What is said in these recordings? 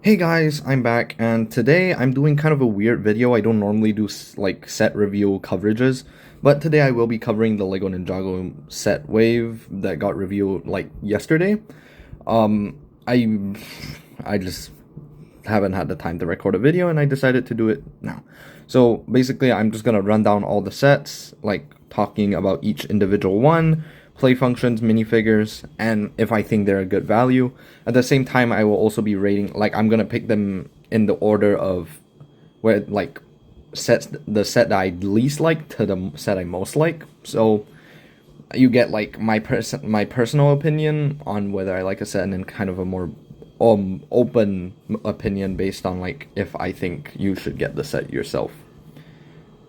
Hey guys, I'm back, and today I'm doing kind of a weird video. I don't normally do like set review coverages, but today I will be covering the Lego Ninjago set wave that got reviewed like yesterday. Um, I I just haven't had the time to record a video, and I decided to do it now. So basically, I'm just gonna run down all the sets, like talking about each individual one, play functions, minifigures, and if I think they're a good value. At the same time, I will also be rating, like I'm gonna pick them in the order of where like sets the set that I least like to the set I most like. So you get like my personal opinion on whether I like a set, and then kind of a more open opinion based on like if I think you should get the set yourself.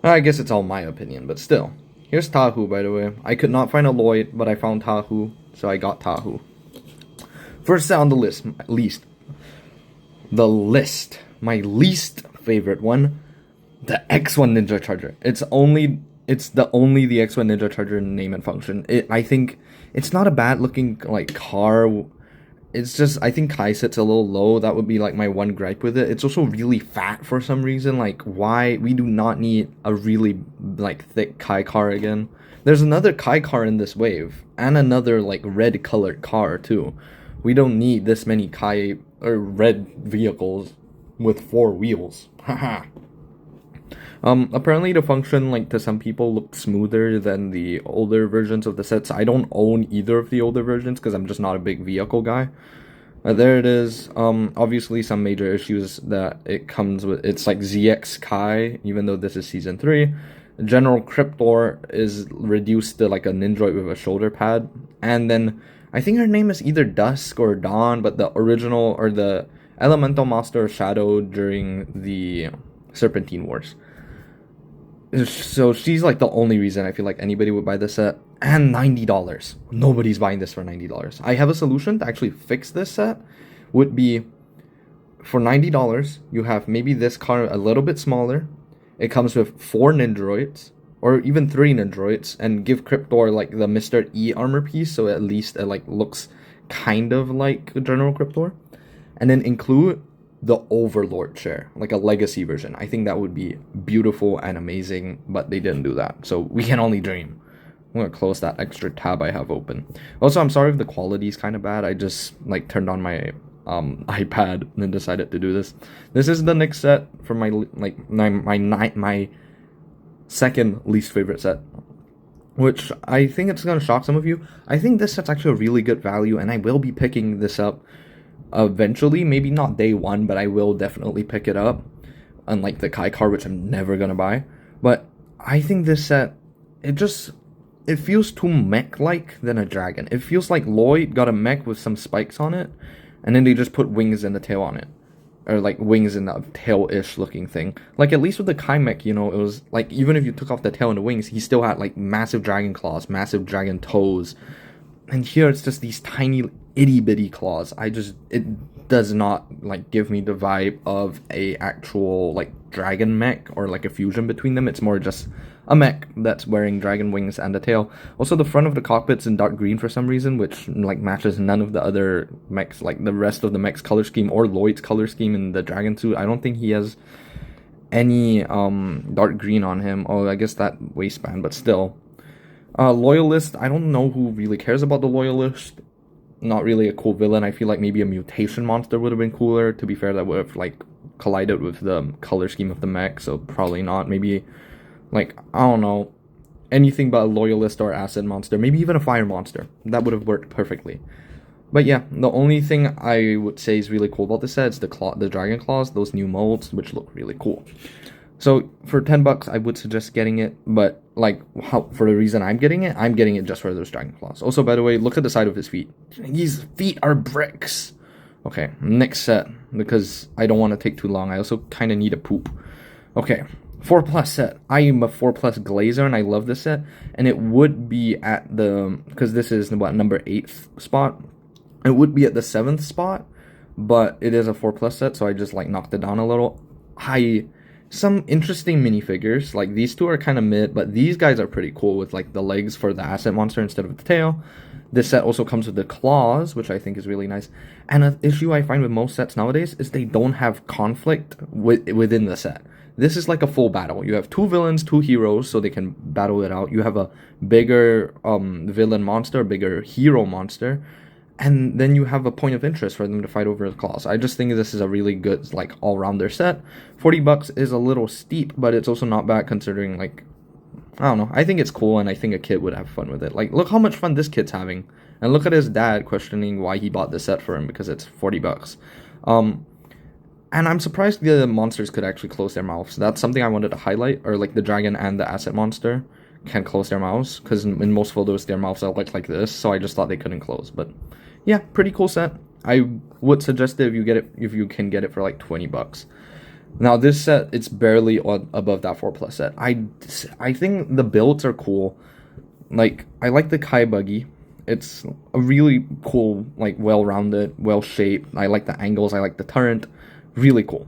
I guess it's all my opinion, but still. Here's Tahu, by the way. I could not find a Lloyd, but I found Tahu, so I got Tahu. First set on the list, my least favorite one, the X1 Ninja Charger. It's the only X1 Ninja Charger name and function. I think it's not a bad looking like car. It's just, I think Kai sits a little low. That would be like my one gripe with it. It's also really fat for some reason. Like, why? We do not need a really like thick Kai car again. There's another Kai car in this wave, and another like red colored car too. We don't need this many Kai or red vehicles with 4 wheels. Haha. Apparently the function, like, to some people looks smoother than the older versions of the sets. I don't own either of the older versions because I'm just not a big vehicle guy. There it is. Obviously some major issues that it comes with. It's like ZX Kai, even though this is season 3. General Cryptor is reduced to like a Nindroid with a shoulder pad. And then I think her name is either Dusk or Dawn, but the original or the Elemental Master Shadow during the Serpentine Wars. So she's like the only reason I feel like anybody would buy this set. And $90. Nobody's buying this for $90. I have a solution to actually fix this set. Would be, for $90, you have maybe this car a little bit smaller. It comes with 4 Nindroids, or even 3 Nindroids, and give Cryptor like the Mr. E armor piece, so at least it like looks kind of like General Cryptor. And then include the Overlord chair, like a legacy version. I think that would be beautiful and amazing, but they didn't do that, so we can only dream. I'm gonna close that extra tab I have open. Also, I'm sorry if the quality is kind of bad. I just like turned on my iPad and then decided to do this. This is the next set for my my second least favorite set, which I think it's gonna shock some of you. I think this set's actually a really good value, and I will be picking this up eventually. Maybe not day one, but I will definitely pick it up, unlike the Kai car, which I'm never gonna buy. But I think this set, it feels too mech-like than a dragon. It feels like Lloyd got a mech with some spikes on it, and then they just put wings and the tail on it, or like wings and a tail-ish looking thing. Like, at least with the Kai mech, you know, it was like, even if you took off the tail and the wings, he still had like massive dragon claws, massive dragon toes. And here it's just these tiny itty bitty claws. It does not like give me the vibe of a actual like dragon mech or like a fusion between them. It's more just a mech that's wearing dragon wings and a tail. Also, the front of the cockpit's in dark green for some reason, which like matches none of the other mechs, like the rest of the mech's color scheme or Lloyd's color scheme in the dragon suit. I don't think he has any dark green on him. Oh, I guess that waistband, but still. Loyalist, I don't know who really cares about the Loyalist. Not really a cool villain. I feel like maybe a mutation monster would have been cooler. To be fair, that would have like collided with the color scheme of the mech, so probably not. Maybe like, I don't know, anything but a Loyalist or acid monster. Maybe even a fire monster. That would have worked perfectly. But yeah, the only thing I would say is really cool about this set is the dragon claws, those new molds, which look really cool. So for $10, I would suggest getting it, but like for the reason I'm getting it just for those dragon claws. Also, by the way, look at the side of his feet. His feet are bricks. Okay, next set, because I don't want to take too long. I also kind of need a poop. Okay, 4+ set. I am a 4+ glazer, and I love this set. And it would be at the, because this is what, number 8th spot. It would be at the 7th spot, but it is a 4+ set, so I just like knocked it down a little. Some interesting minifigures, like these two are kind of mid, but these guys are pretty cool with like the legs for the asset monster instead of the tail. This set also comes with the claws, which I think is really nice. And an issue I find with most sets nowadays is they don't have conflict within the set. This is like a full battle. You have two villains, two heroes, so they can battle it out. You have a bigger villain monster, a bigger hero monster, and then you have a point of interest for them to fight over the claws. I just think this is a really good, like, all-rounder set. $40 is a little steep, but it's also not bad considering, like, I don't know. I think it's cool, and I think a kid would have fun with it. Like, look how much fun this kid's having. And look at his dad questioning why he bought this set for him, because it's $40. And I'm surprised the monsters could actually close their mouths. That's something I wanted to highlight, or like the dragon and the asset monster can close their mouths, because in most photos their mouths are like this, so I just thought they couldn't close. But yeah, pretty cool set. I would suggest it if you can get it for like $20. Now this set, it's barely above that 4+ set. I think the builds are cool. Like, I like the Kai buggy. It's a really cool, like, well-rounded, well-shaped. I like the angles, I like the turret. Really cool.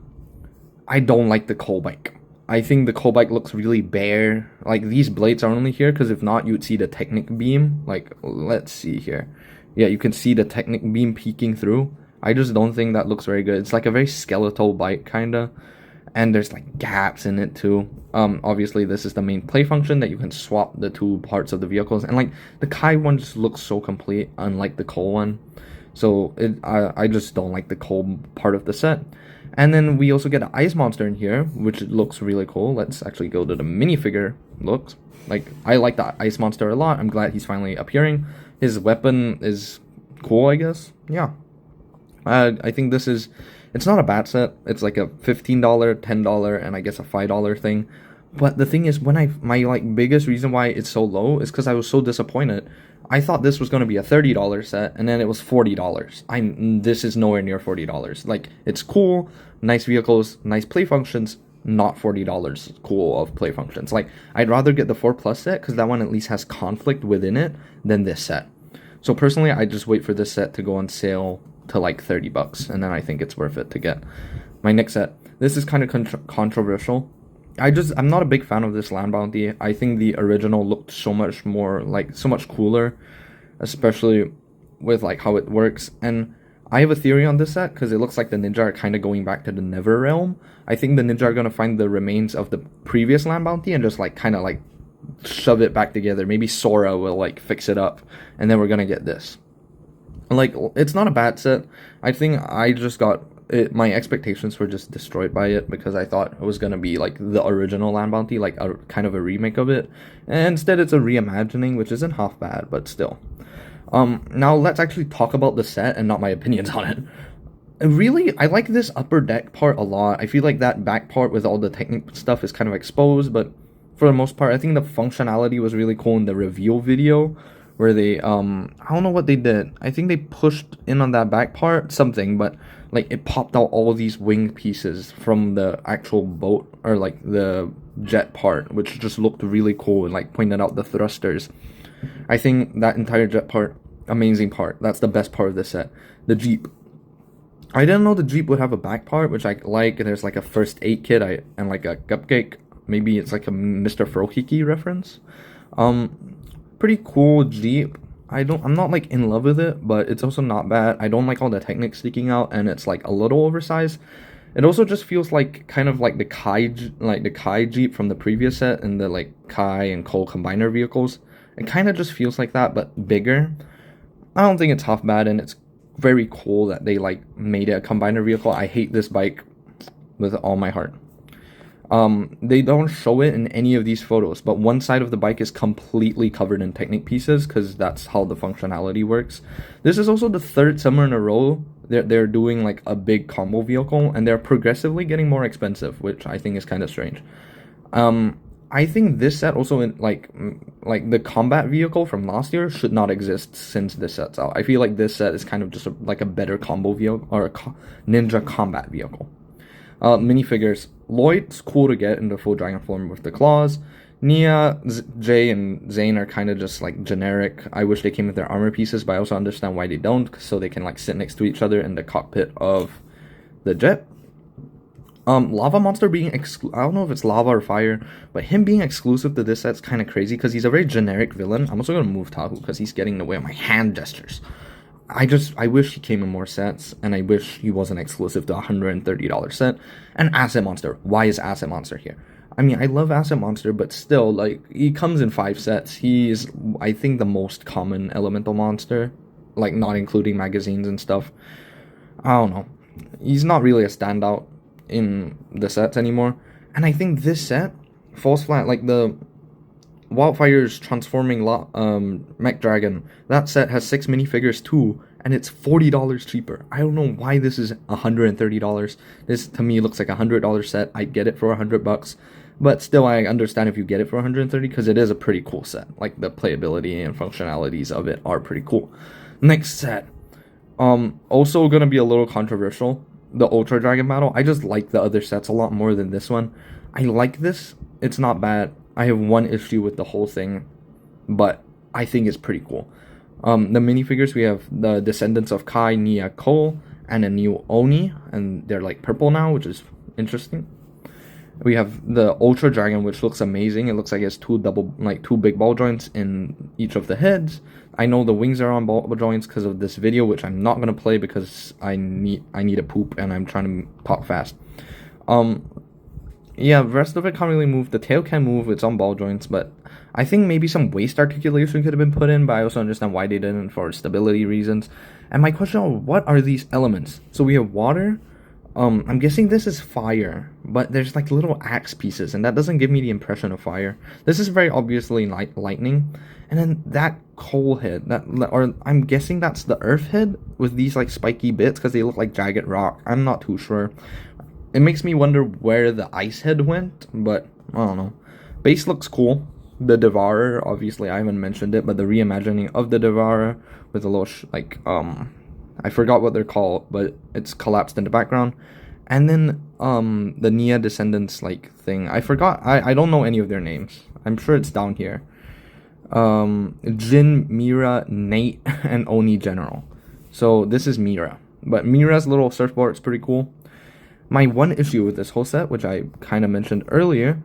I don't like the coal bike. I think the coal bike looks really bare. Like, these blades are only here because if not, you'd see the Technic beam. Like, let's see here. Yeah, you can see the Technic beam peeking through. I just don't think that looks very good. It's like a very skeletal bike, kinda. And there's like gaps in it too. Obviously this is the main play function that you can swap the two parts of the vehicles. And like, the Kai one just looks so complete, unlike the coal one. So I just don't like the coal part of the set. And then we also get an ice monster in here, which looks really cool. Let's actually go to the minifigure looks. Like, I like the ice monster a lot. I'm glad he's finally appearing. His weapon is cool, I guess. Yeah. I think this is... It's not a bad set. It's like a $15, $10, and I guess a $5 thing. But the thing is, my like biggest reason why it's so low is because I was so disappointed. I thought this was going to be a $30 set, and then it was $40. This is nowhere near $40. Like, it's cool, nice vehicles, nice play functions, not $40 cool of play functions. Like, I'd rather get the 4+ set, because that one at least has conflict within it, than this set. So personally, I just wait for this set to go on sale to like $30, and then I think it's worth it to get. My next set. This is kind of controversial. I'm not a big fan of this land bounty. I think the original looked so much more, like, so much cooler, especially with like how it works. And I have a theory on this set, because it looks like the ninja are kind of going back to the Never Realm. I think the ninja are going to find the remains of the previous land bounty and just like kind of like shove it back together. Maybe Sora will like fix it up, and then we're going to get this. Like, it's not a bad set. I think I just got it, my expectations were just destroyed by it, because I thought it was gonna be like the original land bounty, like a kind of a remake of it, and instead it's a reimagining, which isn't half bad, but still. Now let's actually talk about the set and not my opinions on it. Really, I like this upper deck part a lot. I feel like that back part with all the technical stuff is kind of exposed, but for the most part, I think the functionality was really cool in the reveal video, where they, I don't know what they did. I think they pushed in on that back part, something, but like it popped out all these wing pieces from the actual boat, or like the jet part, which just looked really cool, and like pointed out the thrusters. I think that entire jet part, amazing part. That's the best part of the set. The Jeep. I didn't know the Jeep would have a back part, which I like. There's like a first aid kit and like a cupcake. Maybe it's like a Mr. Frohiki reference. Pretty cool Jeep. I'm not like in love with it, but it's also not bad. I don't like all the Technics sticking out, and it's like a little oversized. It also just feels like kind of like the Kai Jeep from the previous set, and the like Kai and Cole combiner vehicles. It kind of just feels like that, but bigger. I don't think it's half bad, and it's very cool that they like made it a combiner vehicle. I hate this bike with all my heart. They don't show it in any of these photos, but one side of the bike is completely covered in Technic pieces, because that's how the functionality works. This is also the third summer in a row they're doing like a big combo vehicle, and they're progressively getting more expensive, which I think is kind of strange. I think this set also, in like the combat vehicle from last year should not exist since this set's out. I feel like this set is kind of just like a better combo vehicle, or a ninja combat vehicle. Minifigures. Lloyd's cool to get in the full dragon form with the claws. Nia, Jay, and Zane are kind of just like generic. I wish they came with their armor pieces, but I also understand why they don't, so they can like sit next to each other in the cockpit of the jet. Lava Monster being I don't know if it's lava or fire, but him being exclusive to this set's kind of crazy because he's a very generic villain. I'm also gonna move Tahu because he's getting in the way of my hand gestures. I wish he came in more sets, and I wish he wasn't exclusive to a $130 set. And Asset Monster. Why is Asset Monster here? I mean, I love Asset Monster, but still, like, he comes in 5 sets. He's, I think, the most common elemental monster, like, not including magazines and stuff. I don't know. He's not really a standout in the sets anymore. And I think this set falls flat. Like, the Wildfire's transforming mech dragon. That set has 6 minifigures too, and it's $40 cheaper. I don't know why this is $130. This to me looks like a $100 set. I'd get it for $100, but still I understand if you get it for $130 because it is a pretty cool set. Like the playability and functionalities of it are pretty cool. Next set, also gonna be a little controversial. The Ultra Dragon battle. I just like the other sets a lot more than this one. I like this. It's not bad. I have one issue with the whole thing, but I think it's pretty cool. The minifigures, we have the Descendants of Kai, Nia, Cole, and a new Oni, and they're like purple now, which is interesting. We have the Ultra Dragon, which looks amazing. It looks like it's two big ball joints in each of the heads. I know the wings are on ball joints because of this video, which I'm not gonna play because I need a poop and I'm trying to talk fast. Yeah, the rest of it can't really move. The tail can move, it's on ball joints, but I think maybe some waist articulation could have been put in, but I also understand why they didn't for stability reasons. And my question is, what are these elements? So we have water. I'm guessing this is fire, but there's like little axe pieces, and that doesn't give me the impression of fire. This is very obviously like lightning. And then that coal head, or I'm guessing that's the earth head with these like spiky bits because they look like jagged rock. I'm not too sure. It makes me wonder where the ice head went, but I don't know. Base looks cool. The Devourer, obviously I haven't mentioned it, but the reimagining of the Devourer with a little I forgot what they're called, but it's collapsed in the background. And then the Nia Descendants like thing. I forgot. I don't know any of their names. I'm sure it's down here. Jin, Mira, Nate, and Oni General. So this is Mira. But Mira's little surfboard is pretty cool. My one issue with this whole set, which I kind of mentioned earlier.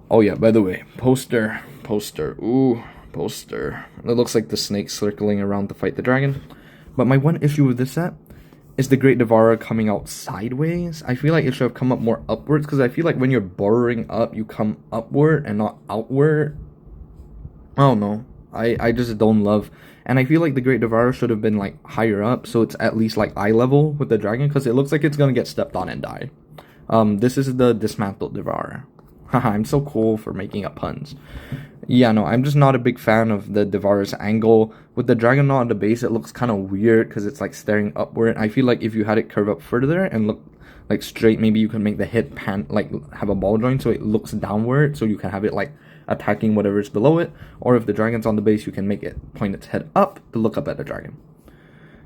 Oh yeah, by the way, poster. Ooh, poster. It looks like the snake circling around to fight the dragon. But my one issue with this set is the Great Devourer coming out sideways. I feel like it should have come up more upwards, because I feel like when you're burrowing up, you come upward and not outward. I don't know. I just don't love. And I feel like the Great Devourer should have been like higher up, so it's at least like eye level with the dragon, because it looks like it's gonna get stepped on and die. This is the dismantled Devourer. Haha, I'm so cool for making up puns. Yeah, no, I'm just not a big fan of the Devourer's angle. With the dragon on the base, it looks kind of weird because it's like staring upward. I feel like if you had it curve up further and look like straight, maybe you can make the head pan, like have a ball joint so it looks downward, so you can have it like attacking whatever's below it. Or if the dragon's on the base, you can make it point its head up to look up at the dragon.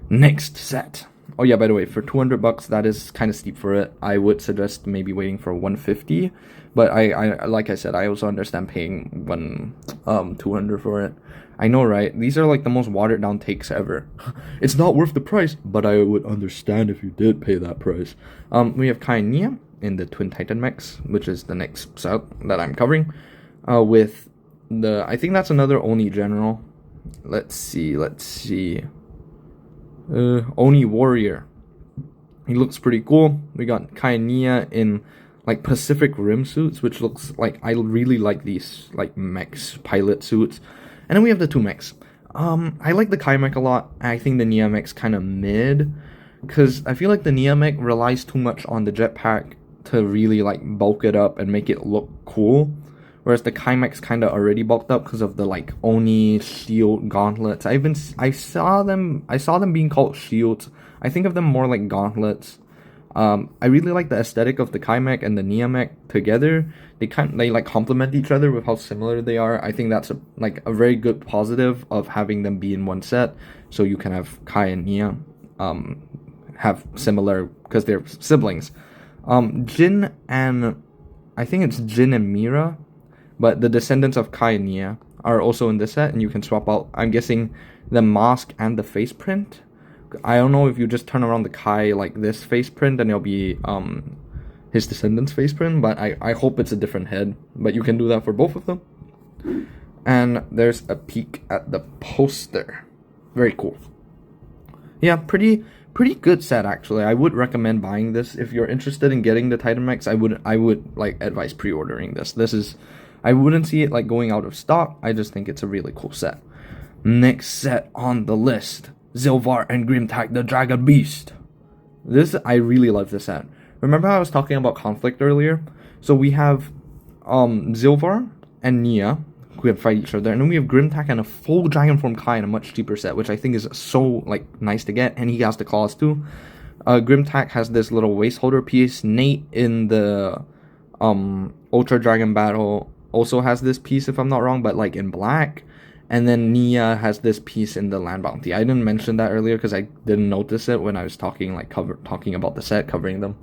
Next set. Oh yeah, by the way, for $200, that is kind of steep for it. I would suggest maybe waiting for 150, but I like I said, I also understand paying 200 for it. I know, right? These are like the most watered down takes ever. It's not worth the price, but I would understand if you did pay that price. We have Kai and Nia in the Twin Titan mechs, which is the next set that I'm covering. With the, I think that's another Oni General. Let's see. Oni Warrior. He looks pretty cool. We got Kai and Nia in like Pacific Rim suits, which looks like, I really like these like mechs, pilot suits. And then we have the two mechs. I like the Kai mech a lot. I think the Nia mech's kind of mid, because I feel like the Nia mech relies too much on the jetpack to really like bulk it up and make it look cool. Whereas the Kai mech's kind of already bulked up because of the like Oni shield gauntlets. I saw them being called shields. I think of them more like gauntlets. I really like the aesthetic of the Kai mech and the Nia mech together. They like complement each other with how similar they are. I think that's a very good positive of having them be in one set, so you can have Kai and Nia have similar, because they're siblings. Jin and I think it's Jin and Mira, but the descendants of Kai and Nia are also in this set, and you can swap out, I'm guessing, the mask and the face print. I don't know if you just turn around the Kai like this face print, and it'll be his descendant's face print, but I hope it's a different head. But you can do that for both of them. And there's a peek at the poster. Very cool. Yeah, pretty good set actually. I would recommend buying this if you're interested in getting the Titan Mechs. I would like advise pre-ordering this. This is, I wouldn't see it like going out of stock. I just think it's a really cool set. Next set on the list, Zilvar and Grimtack the Dragon Beast. This, I really love this set. Remember how I was talking about conflict earlier? So we have Zilvar and Nia who can fight each other, and then we have Grimtack and a full dragon form Kai in a much cheaper set, which I think is so like nice to get, and he has the claws too. Grimtack has this little waist holder piece. Nate in the Ultra Dragon battle also has this piece, if I'm not wrong, but like in black. And then Nia has this piece in the Land Bounty. I didn't mention that earlier because I didn't notice it when I was talking about the set, covering them.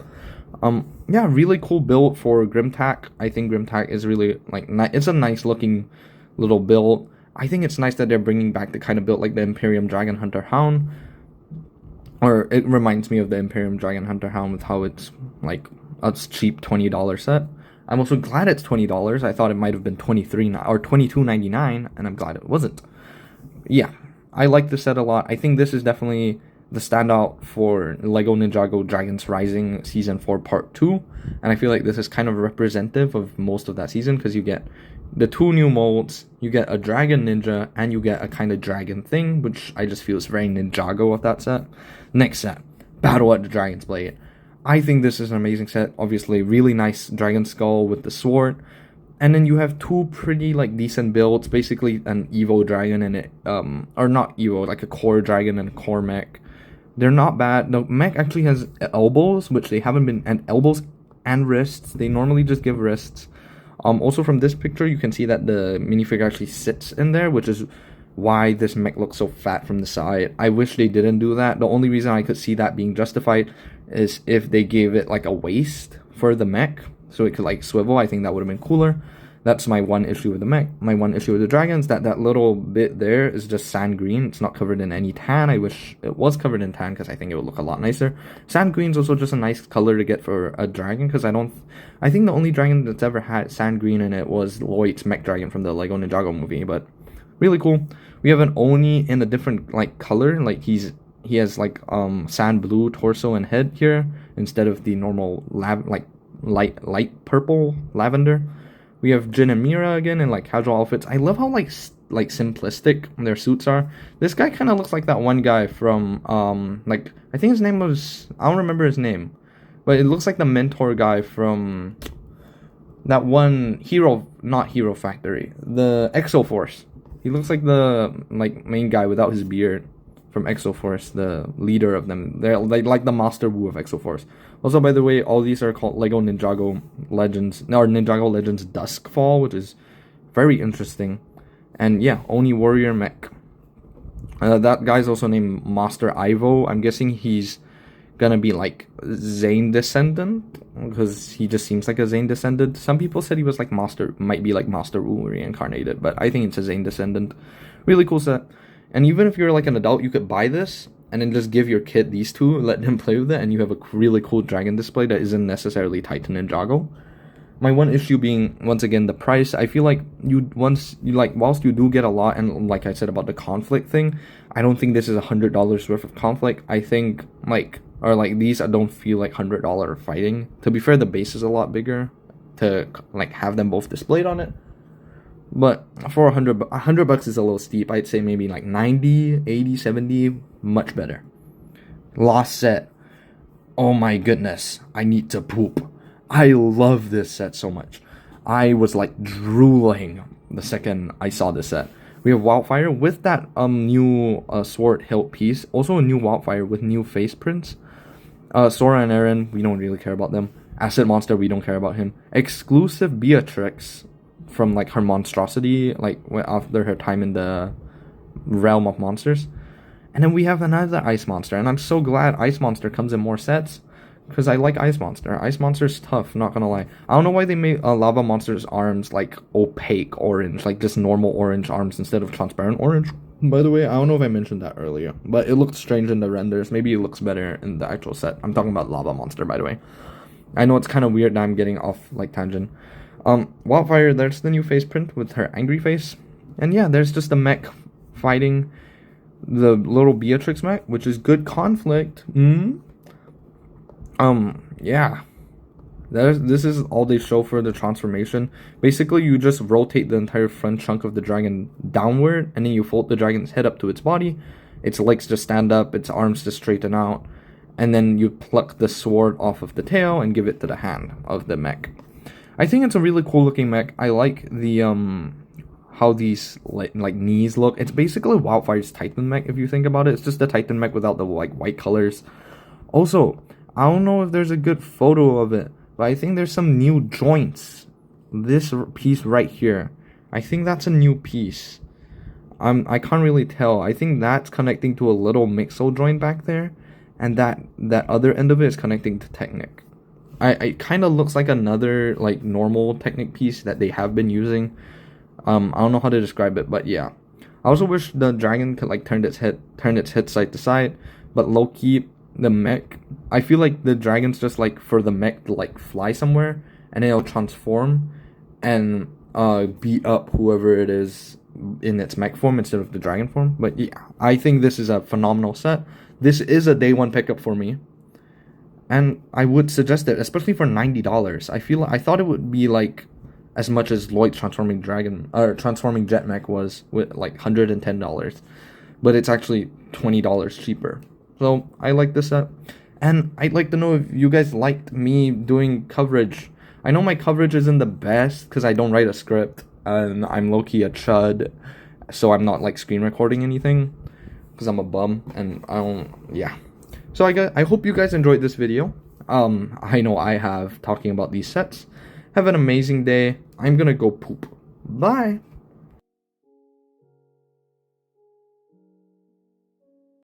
Yeah, really cool build for Grimtack. I think Grimtack is really like it's a nice looking little build. I think it's nice that they're bringing back the kind of build like the Imperium Dragon Hunter Hound, or it reminds me of the Imperium Dragon Hunter Hound with how it's like a cheap $20 set. I'm also glad it's $20. I thought it might have been $23 or $22.99, and I'm glad it wasn't. Yeah, I like this set a lot. I think this is definitely the standout for LEGO Ninjago Dragons Rising Season 4 Part 2, and I feel like this is kind of representative of most of that season because you get the 2 new molds, you get a dragon ninja, and you get a kind of dragon thing, which I just feel is very Ninjago of that set. Next set, Battle at the Dragon's Blade. I think this is an amazing set. Obviously, really nice dragon skull with the sword. And then you have 2 pretty, like, decent builds. Basically, an Evo dragon and it, or not Evo, like a core dragon and a core mech. They're not bad. The mech actually has elbows, which they haven't been, and elbows and wrists. They normally just give wrists. Also from this picture, you can see that the minifigure actually sits in there, which is why this mech looks so fat from the side. I wish they didn't do that. The only reason I could see that being justified is if they gave it like a waist for the mech so it could like swivel. I think that would have been cooler. That's my one issue with the mech. My one issue with the dragons, that little bit there is just sand green. It's not covered in any tan. I wish it was covered in tan because I think it would look a lot nicer. Sand green is also just a nice color to get for a dragon because I think the only dragon that's ever had sand green in it was Lloyd's mech dragon from the LEGO Ninjago movie, but really cool. We have an Oni in a different like color, like he has like sand blue torso and head here instead of the normal light purple lavender. We have Jin and Mira again in like casual outfits. I love how like simplistic their suits are. This guy kind of looks like that one guy from like I think his name was, I don't remember his name, but it looks like the mentor guy from that one not Hero Factory, the Exo Force. He looks like the main guy without his beard from Exo Force, the leader of them. They're like the Master Wu of Exo Force. Also, by the way, all these are called LEGO Ninjago Legends, or Ninjago Legends Duskfall, which is very interesting. And yeah, Oni Warrior Mech. That guy's also named Master Ivo. I'm guessing he's gonna be like Zane descendant because he just seems like a Zane descendant. Some people said he was like might be like Master Wu reincarnated, but I think it's a Zane descendant. Really cool set. And even if you're like an adult, you could buy this and then just give your kid these two, let them play with it, and you have a really cool dragon display that isn't necessarily tied to Ninjago. My one issue being, once again, the price. I feel like whilst you do get a lot, and like I said about the conflict thing, I don't think this is $100 worth of conflict. I think these, I don't feel like $100 fighting. To be fair, the base is a lot bigger to like have them both displayed on it. But for $100 is a little steep. I'd say maybe like 90, 80, 70, much better. Last set. Oh my goodness, I need to poop. I love this set so much. I was like drooling the second I saw this set. We have Wildfire with that new sword hilt piece. Also a new Wildfire with new face prints. Sora and Eren, we don't really care about them. Acid Monster, we don't care about him. Exclusive Beatrix from like her monstrosity, like after her time in the realm of monsters. And then we have another Ice Monster, and I'm so glad Ice Monster comes in more sets because I like Ice Monster. Ice Monster's tough, not gonna lie. I don't know why they made Lava Monster's arms like opaque orange, like just normal orange arms instead of transparent orange. By the way, I don't know if I mentioned that earlier, but it looked strange in the renders. Maybe it looks better in the actual set. I'm talking about Lava Monster, by the way. I know it's kind of weird that I'm getting off like tangent. Wildfire, there's the new face print with her angry face. And yeah, there's just the mech fighting the little Beatrix mech, which is good conflict. Yeah. This is all they show for the transformation. Basically, you just rotate the entire front chunk of the dragon downward, and then you fold the dragon's head up to its body. Its legs just stand up, its arms just straighten out, and then you pluck the sword off of the tail and give it to the hand of the mech. I think it's a really cool looking mech. I like the how these like knees look. It's basically Wildfire's Titan mech if you think about it. It's just the Titan mech without the like white colors. Also, I don't know if there's a good photo of it, but I think there's some new joints. This piece right here, I think that's a new piece. I can't really tell. I think that's connecting to a little Mixel joint back there, and that other end of it is connecting to Technic. It kind of looks like another like normal Technic piece that they have been using. I don't know how to describe it, but yeah. I also wish the dragon could like turn its head side to side, but low key the mech, I feel like the dragon's just like for the mech to like fly somewhere, and it'll transform and beat up whoever it is in its mech form instead of the dragon form. But yeah, I think this is a phenomenal set. This is a day one pickup for me, and I would suggest it, especially for $90. I thought it would be like as much as Lloyd's transforming jet mech was, with like $110, but it's actually $20 cheaper. So I like this set, and I'd like to know if you guys liked me doing coverage. I know my coverage isn't the best because I don't write a script, and I'm low-key a chud, so I'm not like screen recording anything because I'm a bum, and I don't, yeah. So I hope you guys enjoyed this video. I know I have, talking about these sets. Have an amazing day. I'm gonna go poop. Bye.